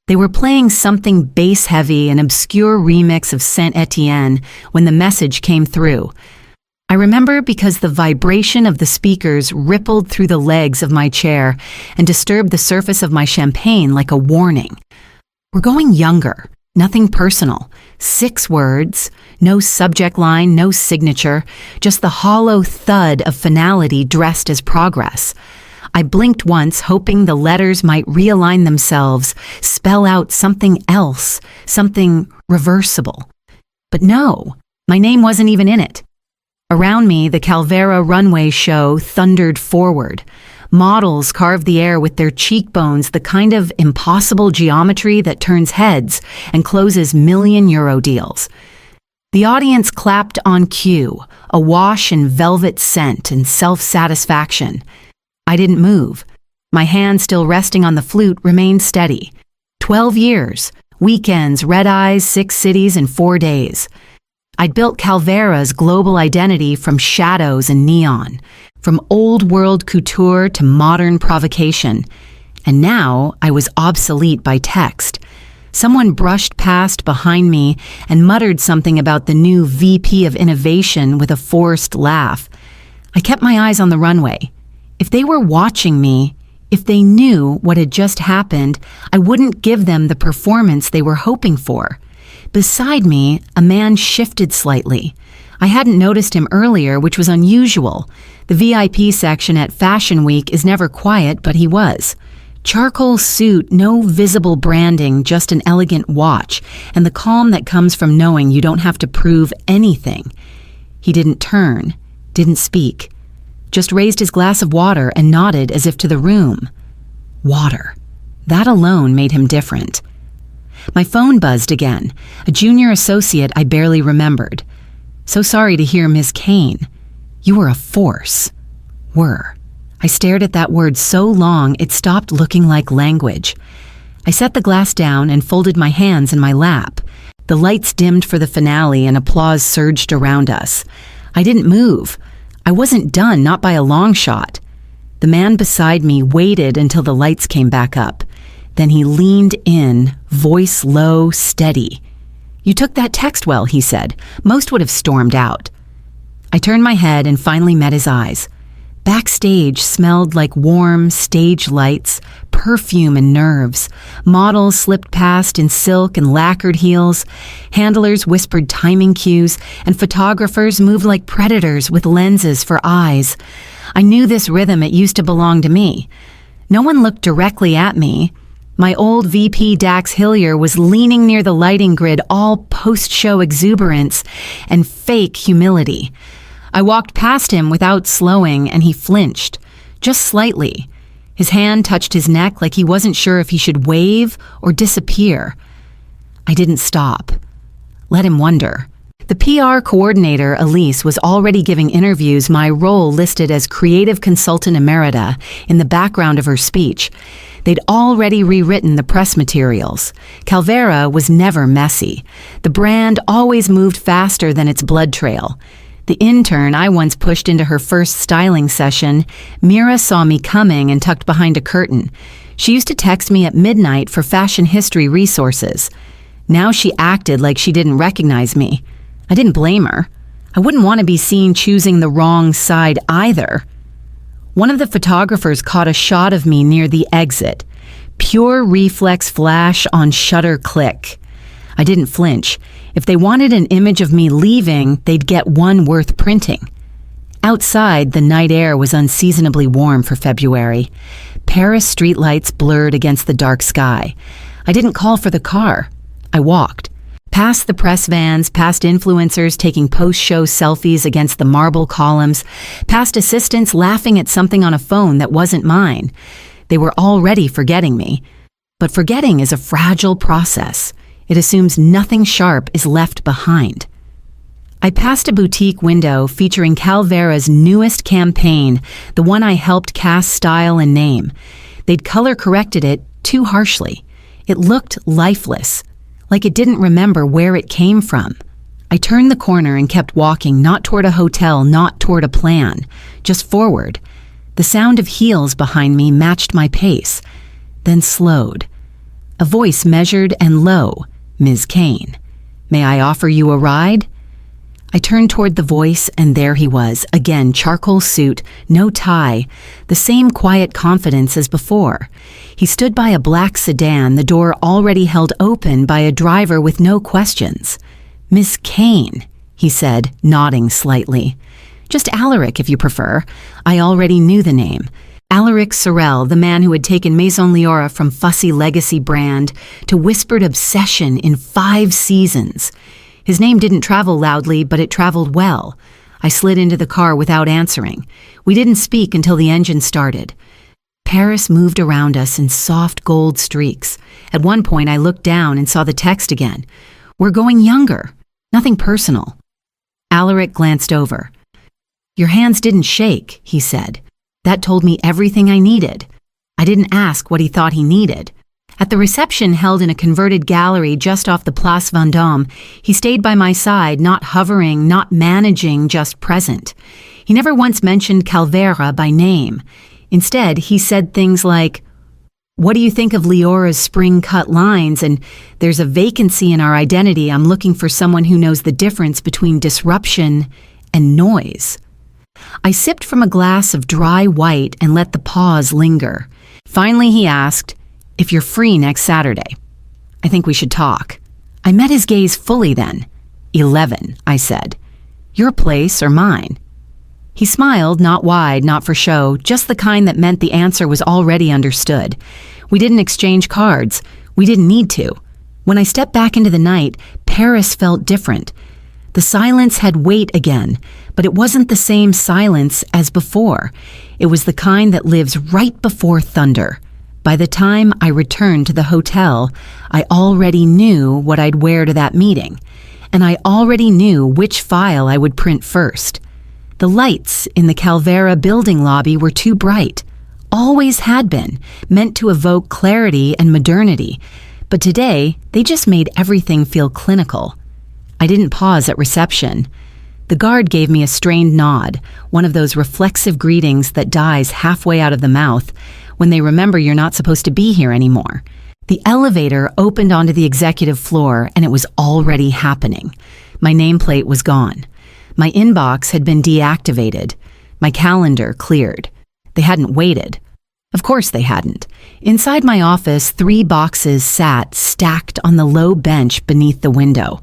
They were playing something bass-heavy, an obscure remix of Saint Etienne, when the message came through. I remember because the vibration of the speakers rippled through the legs of my chair and disturbed the surface of my champagne like a warning. We're going younger, nothing personal. 6 words, no subject line, no signature, just the hollow thud of finality dressed as progress. I blinked once, hoping the letters might realign themselves, spell out something else, something reversible. But no, my name wasn't even in it. Around me, the Calvera runway show thundered forward. Models carved the air with their cheekbones, the kind of impossible geometry that turns heads and closes million-euro deals. The audience clapped on cue, awash in velvet scent and self-satisfaction. I didn't move. My hand still resting on the flute remained steady. 12 years, weekends, red eyes, 6 cities in 4 days. I'd built Calvera's global identity from shadows and neon, from old-world couture to modern provocation. And now I was obsolete by text. Someone brushed past behind me and muttered something about the new VP of Innovation with a forced laugh. I kept my eyes on the runway. If they were watching me, if they knew what had just happened, I wouldn't give them the performance they were hoping for. Beside me, a man shifted slightly. I hadn't noticed him earlier, which was unusual. The VIP section at Fashion Week is never quiet, but he was. Charcoal suit, no visible branding, just an elegant watch, and the calm that comes from knowing you don't have to prove anything. He didn't turn, didn't speak. Just raised his glass of water and nodded as if to the room. Water. That alone made him different. My phone buzzed again, a junior associate I barely remembered. So sorry to hear, Ms. Kane. You were a force. Were. I stared at that word so long it stopped looking like language. I set the glass down and folded my hands in my lap. The lights dimmed for the finale and applause surged around us. I didn't move. I wasn't done, not by a long shot. The man beside me waited until the lights came back up. Then he leaned in, voice low, steady. You took that text well, he said. Most would have stormed out. I turned my head and finally met his eyes. Backstage smelled like warm stage lights, perfume and nerves. Models slipped past in silk and lacquered heels. Handlers whispered timing cues, and photographers moved like predators with lenses for eyes. I knew this rhythm. It used to belong to me. No one looked directly at me. My old VP Dax Hillier was leaning near the lighting grid, all post-show exuberance and fake humility. I walked past him without slowing, and he flinched, just slightly. His hand touched his neck like he wasn't sure if he should wave or disappear. I didn't stop. Let him wonder. The PR coordinator, Elise, was already giving interviews, my role listed as Creative Consultant Emerita, in the background of her speech. They'd already rewritten the press materials. Calvera was never messy. The brand always moved faster than its blood trail. The intern I once pushed into her first styling session, Mira saw me coming and tucked behind a curtain. She used to text me at midnight for fashion history resources. Now she acted like she didn't recognize me. I didn't blame her. I wouldn't want to be seen choosing the wrong side either. One of the photographers caught a shot of me near the exit. Pure reflex flash on shutter click. I didn't flinch. If they wanted an image of me leaving, they'd get one worth printing. Outside, the night air was unseasonably warm for February. Paris streetlights blurred against the dark sky. I didn't call for the car. I walked. Past the press vans, past influencers taking post-show selfies against the marble columns, past assistants laughing at something on a phone that wasn't mine. They were already forgetting me. But forgetting is a fragile process. It assumes nothing sharp is left behind. I passed a boutique window featuring Calvera's newest campaign, the one I helped cast style and name. They'd color-corrected it too harshly. It looked lifeless, like it didn't remember where it came from. I turned the corner and kept walking, not toward a hotel, not toward a plan, just forward. The sound of heels behind me matched my pace, then slowed. A voice measured and low. Ms. Kane. May I offer you a ride? I turned toward the voice, and there he was, again, charcoal suit, no tie, the same quiet confidence as before. He stood by a black sedan, the door already held open by a driver with no questions. Miss Kane, he said, nodding slightly. Just Alaric, if you prefer. I already knew the name. Alaric Sorel, the man who had taken Maison Leora from fussy legacy brand to whispered obsession in 5 seasons. His name didn't travel loudly, but it traveled well. I slid into the car without answering. We didn't speak until the engine started. Paris moved around us in soft gold streaks. At one point, I looked down and saw the text again. We're going younger. Nothing personal. Alaric glanced over. Your hands didn't shake, he said. That told me everything I needed. I didn't ask what he thought he needed. At the reception held in a converted gallery just off the Place Vendôme, he stayed by my side, not hovering, not managing, just present. He never once mentioned Calvera by name. Instead, he said things like, what do you think of Leora's spring-cut lines? And there's a vacancy in our identity. I'm looking for someone who knows the difference between disruption and noise. I sipped from a glass of dry white and let the pause linger. Finally, he asked, if you're free next Saturday. I think we should talk. I met his gaze fully then. 11, I said. Your place or mine? He smiled, not wide, not for show, just the kind that meant the answer was already understood. We didn't exchange cards. We didn't need to. When I stepped back into the night, Paris felt different. The silence had weight again, but it wasn't the same silence as before. It was the kind that lives right before thunder. By the time I returned to the hotel, I already knew what I'd wear to that meeting, and I already knew which file I would print first. The lights in the Calvera building lobby were too bright, always had been, meant to evoke clarity and modernity, but today they just made everything feel clinical. I didn't pause at reception. The guard gave me a strained nod, one of those reflexive greetings that dies halfway out of the mouth when they remember you're not supposed to be here anymore. The elevator opened onto the executive floor, and it was already happening. My nameplate was gone. My inbox had been deactivated. My calendar cleared. They hadn't waited. Of course they hadn't. Inside my office, 3 boxes sat stacked on the low bench beneath the window,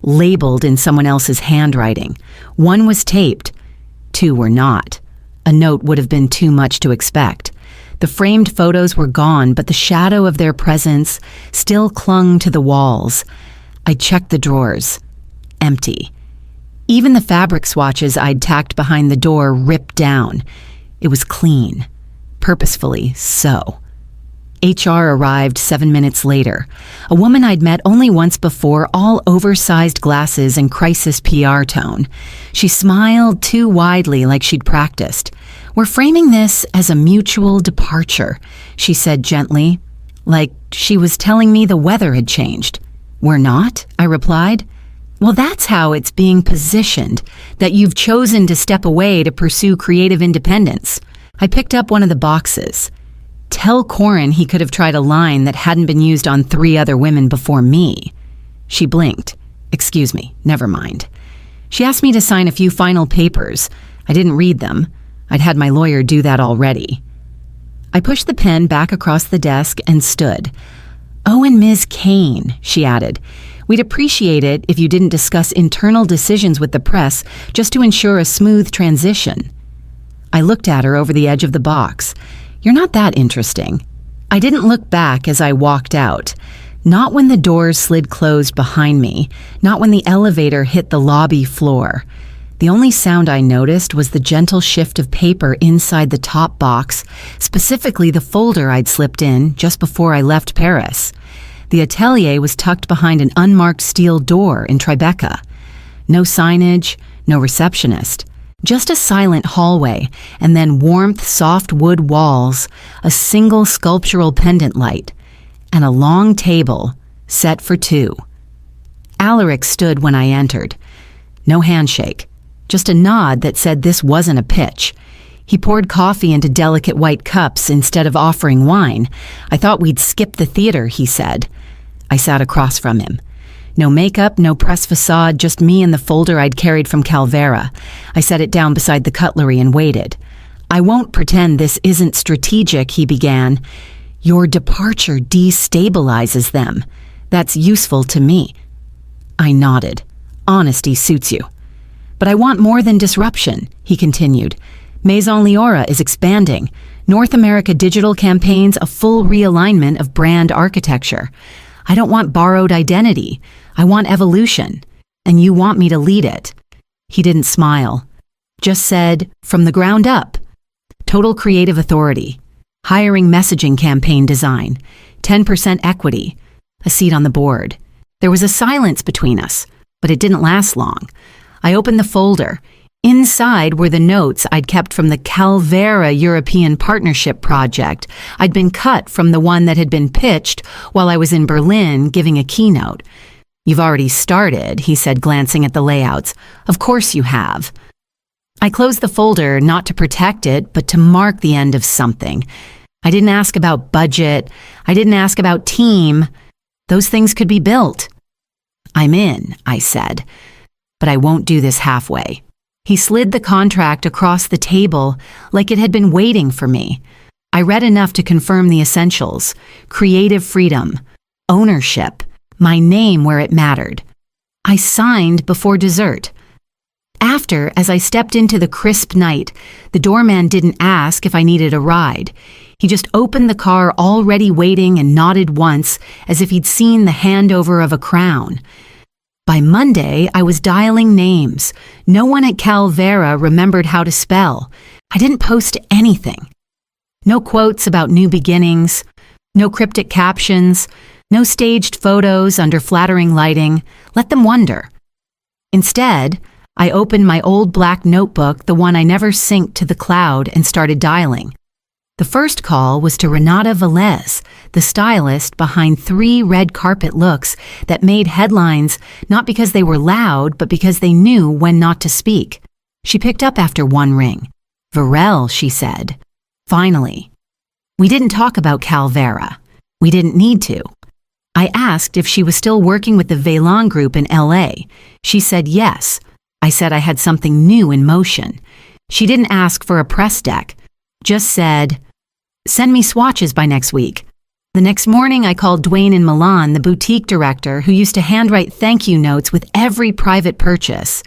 labeled in someone else's handwriting. 1 was taped. 2 were not. A note would have been too much to expect. The framed photos were gone, but the shadow of their presence still clung to the walls. I checked the drawers. Empty. Even the fabric swatches I'd tacked behind the door ripped down. It was clean. Purposefully so. HR arrived 7 minutes later. A woman I'd met only once before, all oversized glasses and crisis PR tone. She smiled too widely, like she'd practiced. We're framing this as a mutual departure, she said gently, like she was telling me the weather had changed. We're not, I replied. Well, that's how it's being positioned, that you've chosen to step away to pursue creative independence. I picked up one of the boxes. Tell Corin he could have tried a line that hadn't been used on 3 other women before me. She blinked. Excuse me, never mind. She asked me to sign a few final papers. I didn't read them. I'd had my lawyer do that already. I pushed the pen back across the desk and stood. Oh, and Ms. Kane, she added. We'd appreciate it if you didn't discuss internal decisions with the press just to ensure a smooth transition. I looked at her over the edge of the box. You're not that interesting. I didn't look back as I walked out. Not when the doors slid closed behind me. Not when the elevator hit the lobby floor. The only sound I noticed was the gentle shift of paper inside the top box, specifically the folder I'd slipped in just before I left Paris. The atelier was tucked behind an unmarked steel door in Tribeca. No signage, no receptionist. Just a silent hallway, and then warmth, soft wood walls, a single sculptural pendant light, and a long table set for 2. Alaric stood when I entered. No handshake, just a nod that said this wasn't a pitch. He poured coffee into delicate white cups instead of offering wine. I thought we'd skip the theater, he said. I sat across from him. No makeup, no press facade, just me and the folder I'd carried from Calvera. I set it down beside the cutlery and waited. I won't pretend this isn't strategic, he began. Your departure destabilizes them. That's useful to me. I nodded. Honesty suits you. But I want more than disruption, he continued. Maison Leora is expanding. North America digital campaigns a full realignment of brand architecture. I don't want borrowed identity. I want evolution. And you want me to lead it. He didn't smile. Just said, from the ground up. Total creative authority. Hiring messaging campaign design. 10% equity. A seat on the board. There was a silence between us, but it didn't last long. I opened the folder. Inside were the notes I'd kept from the Calvera European Partnership Project. I'd been cut from the one that had been pitched while I was in Berlin giving a keynote. You've already started, he said, glancing at the layouts. Of course you have. I closed the folder not to protect it, but to mark the end of something. I didn't ask about budget. I didn't ask about team. Those things could be built. I'm in, I said, but I won't do this halfway. He slid the contract across the table like it had been waiting for me. I read enough to confirm the essentials: creative freedom, ownership, my name where it mattered. I signed before dessert. After, as I stepped into the crisp night, the doorman didn't ask if I needed a ride. He just opened the car already waiting and nodded once as if he'd seen the handover of a crown. By Monday, I was dialing names. No one at Calvera remembered how to spell. I didn't post anything. No quotes about new beginnings, no cryptic captions, no staged photos under flattering lighting. Let them wonder. Instead, I opened my old black notebook, the one I never synced to the cloud, and started dialing. The first call was to Renata Velez, the stylist behind 3 red carpet looks that made headlines not because they were loud, but because they knew when not to speak. She picked up after 1 ring. Varel, she said. Finally. We didn't talk about Calvera. We didn't need to. I asked if she was still working with the Velan Group in LA. She said yes. I said I had something new in motion. She didn't ask for a press deck. Just said, send me swatches by next week. The next morning, I called Dwayne in Milan, the boutique director who used to handwrite thank you notes with every private purchase.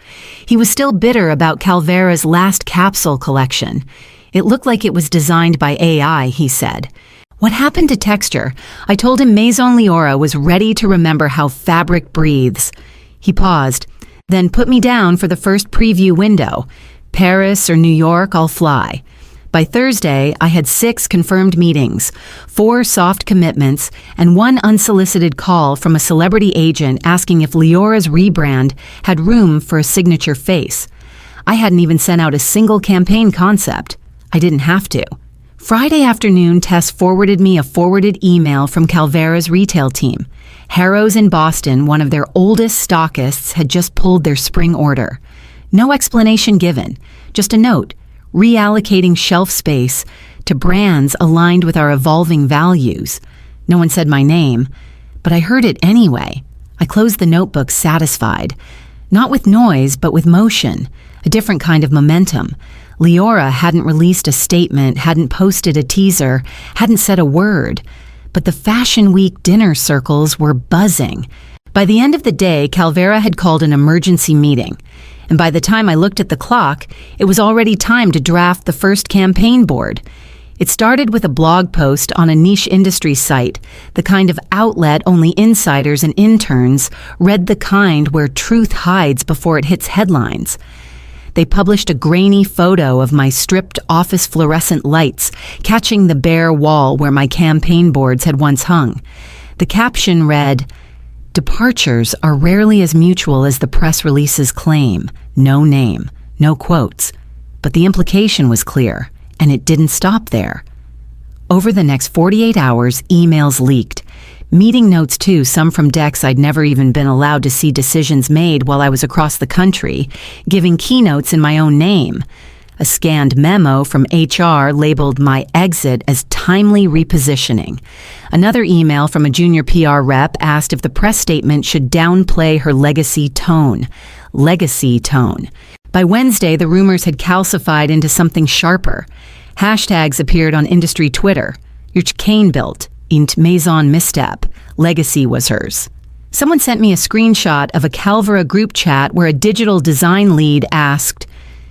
He was still bitter about Calvera's last capsule collection. It looked like it was designed by AI, he said. What happened to texture? I told him Maison Leora was ready to remember how fabric breathes. He paused, then put me down for the first preview window. Paris or New York, I'll fly. By Thursday, I had 6 confirmed meetings, 4 soft commitments, and 1 unsolicited call from a celebrity agent asking if Leora's rebrand had room for a signature face. I hadn't even sent out a single campaign concept. I didn't have to. Friday afternoon, Tess forwarded me a forwarded email from Calvera's retail team. Harrow's in Boston, one of their oldest stockists, had just pulled their spring order. No explanation given, just a note, reallocating shelf space to brands aligned with our evolving values. No one said my name, but I heard it anyway. I closed the notebook satisfied. Not with noise, but with motion, a different kind of momentum. Leora hadn't released a statement, hadn't posted a teaser, hadn't said a word. But the Fashion Week dinner circles were buzzing. By the end of the day, Calvera had called an emergency meeting. And by the time I looked at the clock, it was already time to draft the first campaign board. It started with a blog post on a niche industry site, the kind of outlet only insiders and interns read, the kind where truth hides before it hits headlines. They published a grainy photo of my stripped office fluorescent lights catching the bare wall where my campaign boards had once hung. The caption read, "Departures are rarely as mutual as the press releases claim. No name, no quotes." But the implication was clear, and it didn't stop there. Over the next 48 hours, emails leaked. Meeting notes too, some from decks I'd never even been allowed to see decisions made while I was across the country, giving keynotes in my own name. A scanned memo from HR labeled my exit as timely repositioning. Another email from a junior PR rep asked if the press statement should downplay her legacy tone. Legacy tone. By Wednesday, the rumors had calcified into something sharper. Hashtags appeared on industry Twitter. Your Chicane built, int maison misstep. Legacy was hers. Someone sent me a screenshot of a Calvera group chat where a digital design lead asked,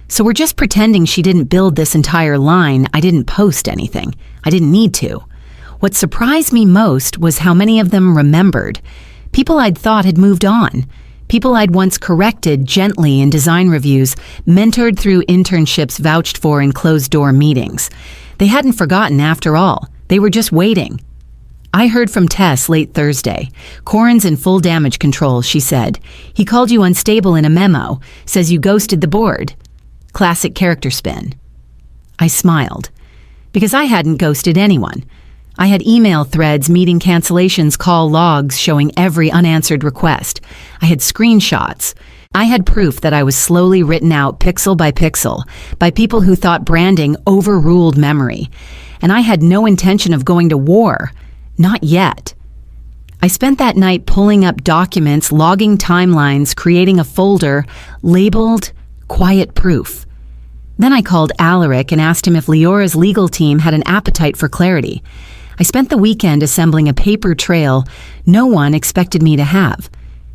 "So we're just pretending she didn't build this entire line. I didn't post anything. I didn't need to." What surprised me most was how many of them remembered. People I'd thought had moved on. People I'd once corrected gently in design reviews, mentored through internships vouched for in closed-door meetings. They hadn't forgotten after all. They were just waiting. I heard from Tess late Thursday. "Corin's in full damage control," she said. "He called you unstable in a memo, says you ghosted the board." Classic character spin. I smiled. Because I hadn't ghosted anyone. I had email threads, meeting cancellations, call logs showing every unanswered request. I had screenshots. I had proof that I was slowly written out pixel by pixel by people who thought branding overruled memory. And I had no intention of going to war. Not yet. I spent that night pulling up documents, logging timelines, creating a folder labeled Quiet Proof. Then I called Alaric and asked him if Leora's legal team had an appetite for clarity. I spent the weekend assembling a paper trail no one expected me to have.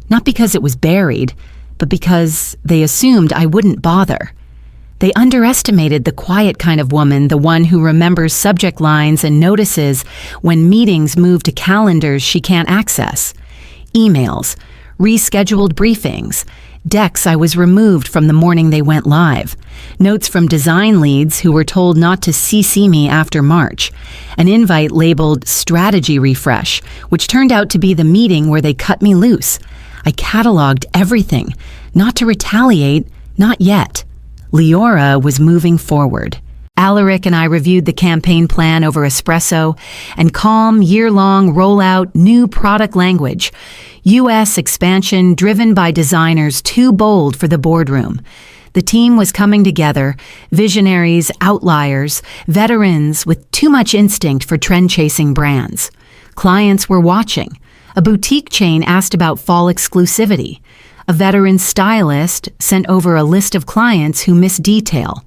Not because it was buried, but because they assumed I wouldn't bother. They underestimated the quiet kind of woman, the one who remembers subject lines and notices when meetings move to calendars she can't access. Emails, rescheduled briefings, decks I was removed from the morning they went live, notes from design leads who were told not to CC me after March, an invite labeled Strategy Refresh, which turned out to be the meeting where they cut me loose. I cataloged everything, not to retaliate, not yet. Leora was moving forward. Alaric and I reviewed the campaign plan over espresso and calm, year-long rollout, new product language. U.S. expansion driven by designers too bold for the boardroom. The team was coming together, visionaries, outliers, veterans with too much instinct for trend-chasing brands. Clients were watching. A boutique chain asked about fall exclusivity. A veteran stylist sent over a list of clients who missed detail.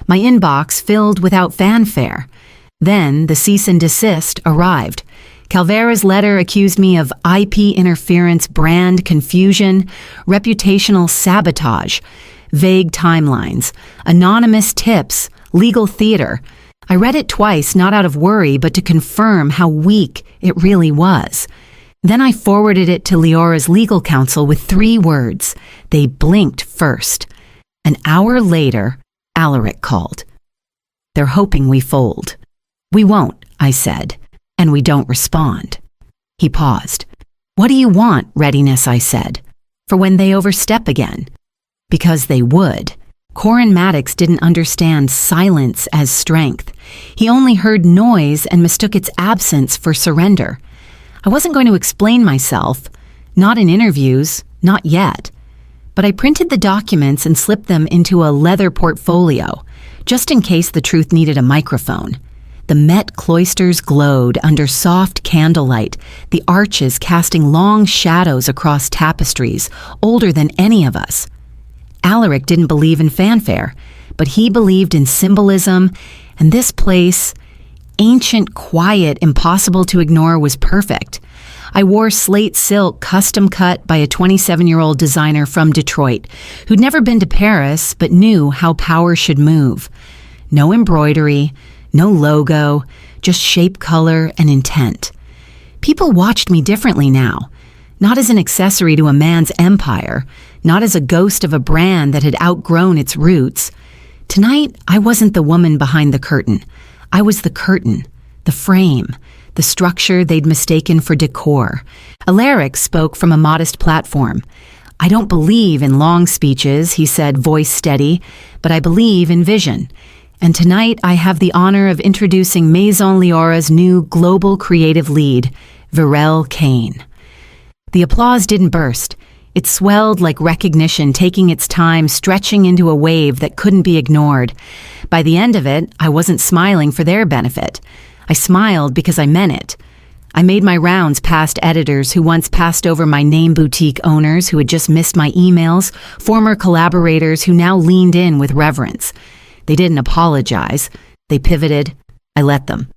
My inbox filled without fanfare. Then the cease and desist arrived. Calvera's letter accused me of IP interference, brand confusion, reputational sabotage, vague timelines, anonymous tips, legal theater. I read it twice, not out of worry, but to confirm how weak it really was. Then I forwarded it to Leora's legal counsel with 3 words. They blinked first. An hour later, Alaric called. "They're hoping we fold." "We won't," I said, "and we don't respond." He paused. "What do you want, readiness?" I said, "for when they overstep again." Because they would. Corin Maddox didn't understand silence as strength. He only heard noise and mistook its absence for surrender. I wasn't going to explain myself, not in interviews, not yet. But I printed the documents and slipped them into a leather portfolio, just in case the truth needed a microphone. The Met cloisters glowed under soft candlelight, the arches casting long shadows across tapestries, older than any of us. Alaric didn't believe in fanfare, but he believed in symbolism, and this place, ancient, quiet, impossible to ignore, was perfect. I wore slate silk custom cut by a 27-year-old designer from Detroit who'd never been to Paris but knew how power should move. No embroidery, no logo, just shape, color, and intent. People watched me differently now, not as an accessory to a man's empire, not as a ghost of a brand that had outgrown its roots. Tonight, I wasn't the woman behind the curtain. I was the curtain, the frame, the structure they'd mistaken for decor. Alaric spoke from a modest platform. "I don't believe in long speeches," he said, voice steady, "but I believe in vision. And tonight I have the honor of introducing Maison Leora's new global creative lead, Virel Kane." The applause didn't burst. It swelled like recognition, taking its time, stretching into a wave that couldn't be ignored. By the end of it, I wasn't smiling for their benefit. I smiled because I meant it. I made my rounds past editors who once passed over my name boutique owners who had just missed my emails, former collaborators who now leaned in with reverence. They didn't apologize. They pivoted. I let them.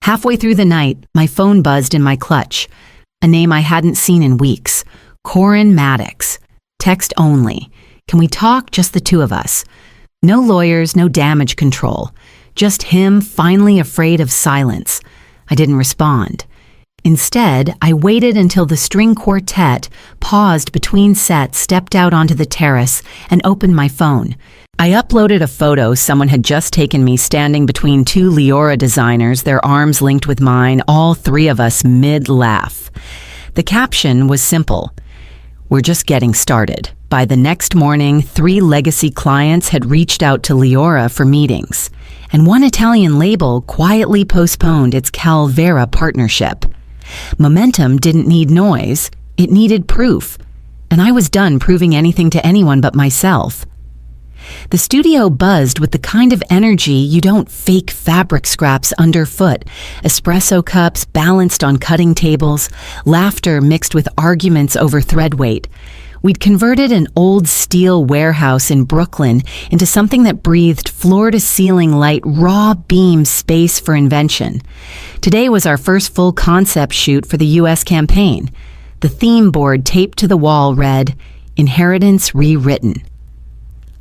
Halfway through the night, my phone buzzed in my clutch. A name I hadn't seen in weeks. Corin Maddox. Text only. Can we talk, just the two of us? No lawyers, no damage control. Just him finally afraid of silence. I didn't respond. Instead, I waited until the string quartet paused between sets, stepped out onto the terrace, and opened my phone. I uploaded a photo someone had just taken me standing between two Leora designers, their arms linked with mine, all three of us mid-laugh. The caption was simple. We're just getting started. By the next morning, 3 legacy clients had reached out to Leora for meetings, and one Italian label quietly postponed its Calvera partnership. Momentum didn't need noise, it needed proof, and I was done proving anything to anyone but myself. The studio buzzed with the kind of energy you don't fake fabric scraps underfoot, espresso cups balanced on cutting tables, laughter mixed with arguments over thread weight. We'd converted an old steel warehouse in Brooklyn into something that breathed floor-to-ceiling light, raw beam space for invention. Today was our first full concept shoot for the U.S. campaign. The theme board taped to the wall read, "Inheritance Rewritten."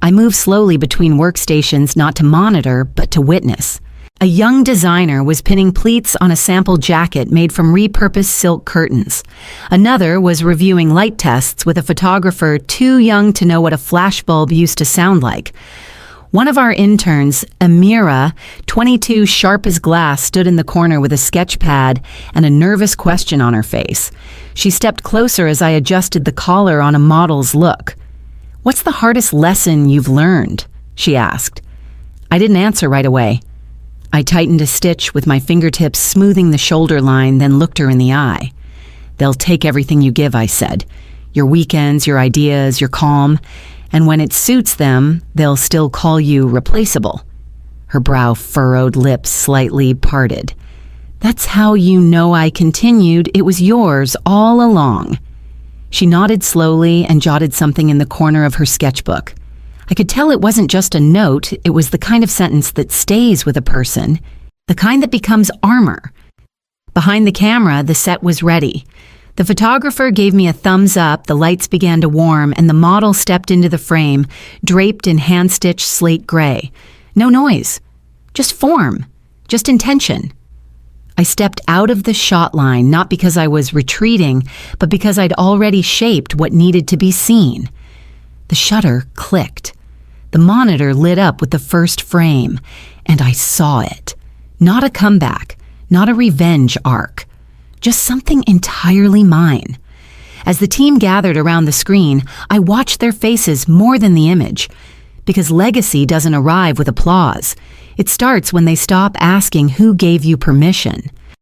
I moved slowly between workstations, not to monitor, but to witness. A young designer was pinning pleats on a sample jacket made from repurposed silk curtains. Another was reviewing light tests with a photographer too young to know what a flashbulb used to sound like. One of our interns, Amira, 22, sharp as glass, stood in the corner with a sketch pad and a nervous question on her face. She stepped closer as I adjusted the collar on a model's look. "What's the hardest lesson you've learned?" she asked. I didn't answer right away. I tightened a stitch with my fingertips, smoothing the shoulder line, then looked her in the eye. "They'll take everything you give," I said. "Your weekends, your ideas, your calm. And when it suits them, they'll still call you replaceable." Her brow furrowed, lips slightly parted. "That's how you know," I continued. "It was yours all along." She nodded slowly and jotted something in the corner of her sketchbook. I could tell it wasn't just a note, it was the kind of sentence that stays with a person, the kind that becomes armor. Behind the camera, the set was ready. The photographer gave me a thumbs up, the lights began to warm, and the model stepped into the frame, draped in hand-stitched slate gray. No noise, just form, just intention. I stepped out of the shot line, not because I was retreating, but because I'd already shaped what needed to be seen. The shutter clicked. The monitor lit up with the first frame, and I saw it. Not a comeback, not a revenge arc, just something entirely mine. As the team gathered around the screen, I watched their faces more than the image, because legacy doesn't arrive with applause. It starts when they stop asking who gave you permission.